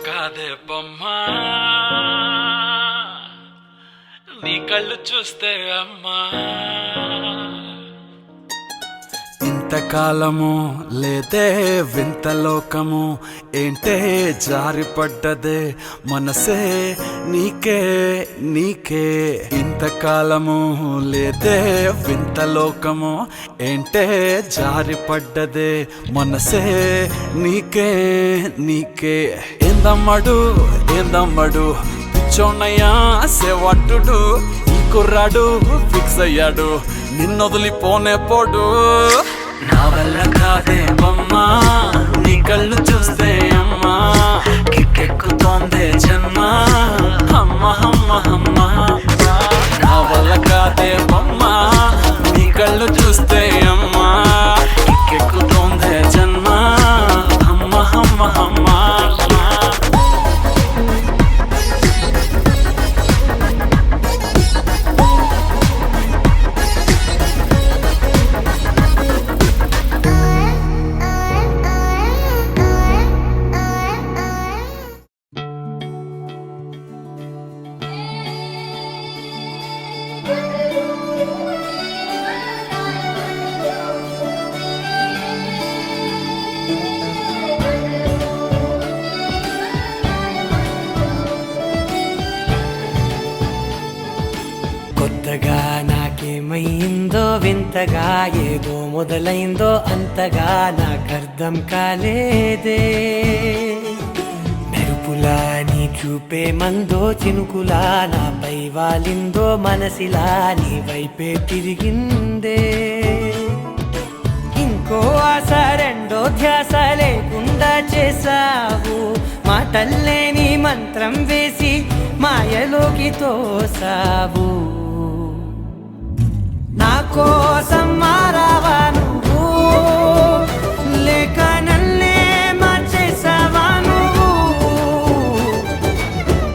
కాదే బొమ్మా నీ కళ్ళు చూస్తే అమ్మా ఇంతకాలము లేదే వింత లోకము ఏంటే జారిపడ్డదే మనసే నీకే నీకే ఇంతకాలము లేదే వింత లోకము ఏంటే జారిపడ్డదే మనసే నీకే నీకే ఏందమ్మడు ఏందమ్మడు పిచ్చోన్నయ్యా సేవట్టుడు ఈ కుర్రాడు ఫిక్స్ అయ్యాడు నిన్నొదిలిపోనే పోడు నా వల్ల కాదే బొమ్మా నీ కళ్ళు చూస్తే అమ్మా కిక్కెక్కుతోందే జన్మ అమ్మ అమ్మ అమ్మ నా వల్ల కాదే బొమ్మా నీ కళ్ళు చూస్తే అమ్మా కిక్కెక్కుతోందే జన్మ అమ్మ అమ్మ అమ్మ కొత్తగా నాకేమైందో వింతగా ఏదో మొదలైందో అంతగా నాకర్థం కాలేదే మెరుపులా నీ చూపే మందో చినుకులా నాపై వాలిందో మనసిలా నీ వైపే తిరిగిందే ఇంకో ఆశ రెండో ధ్యాస లేకుండా చేసావు మాటల్లే నీ మంత్రం వేసి మాయలోకి తోసావు నా కోసం మారావా నువ్వు లేక నన్నే మార్చేసావా నువ్వు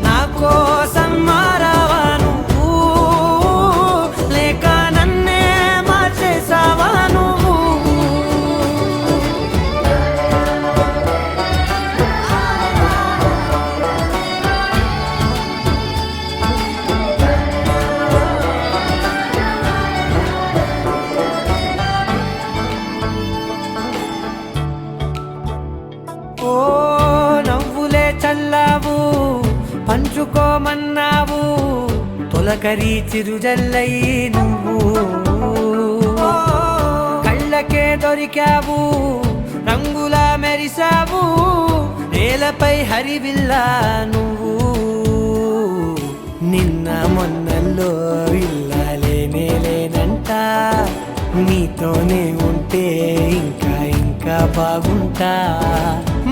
నా కోసం మారావా నువ్వు లేక నన్నే మార్చేసావా నువ్వు ఓ నవ్వులే చల్లావు పంచుకోమన్నావు తొలకరి చిరుజల్లై నువ్వు కళ్ళకే దొరికావు రంగులా మెరిసావు నేలపై హరివిల్లా నువ్వు నిన్న మొన్నల్లో ఇల్లాలేనే లేనంట నీతోనే ఉంటే ఇంకా ఇంకా బాగుంటా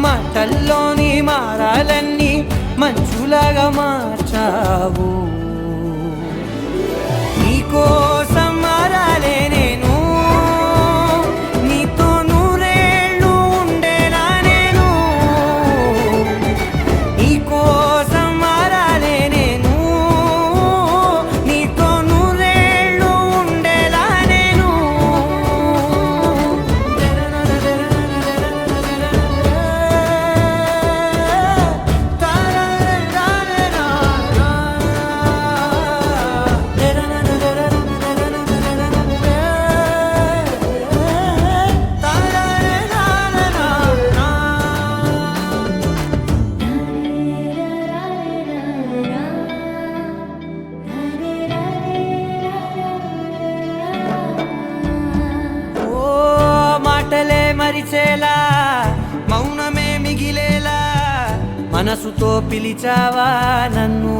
మాటల్లోని మారాలన్నీ మంచులాగా మార్చావు నీకోసం మారాలే నేను నీతో నూరేళ్ళు ఉండేలా నేను నీకోసం మారాలే నేను నీతో నూరేళ్ళు ఉండేలా నేను మాటలే మరిచేలా మౌనమే మిగిలేలా మనసుతో పిలిచావా నన్ను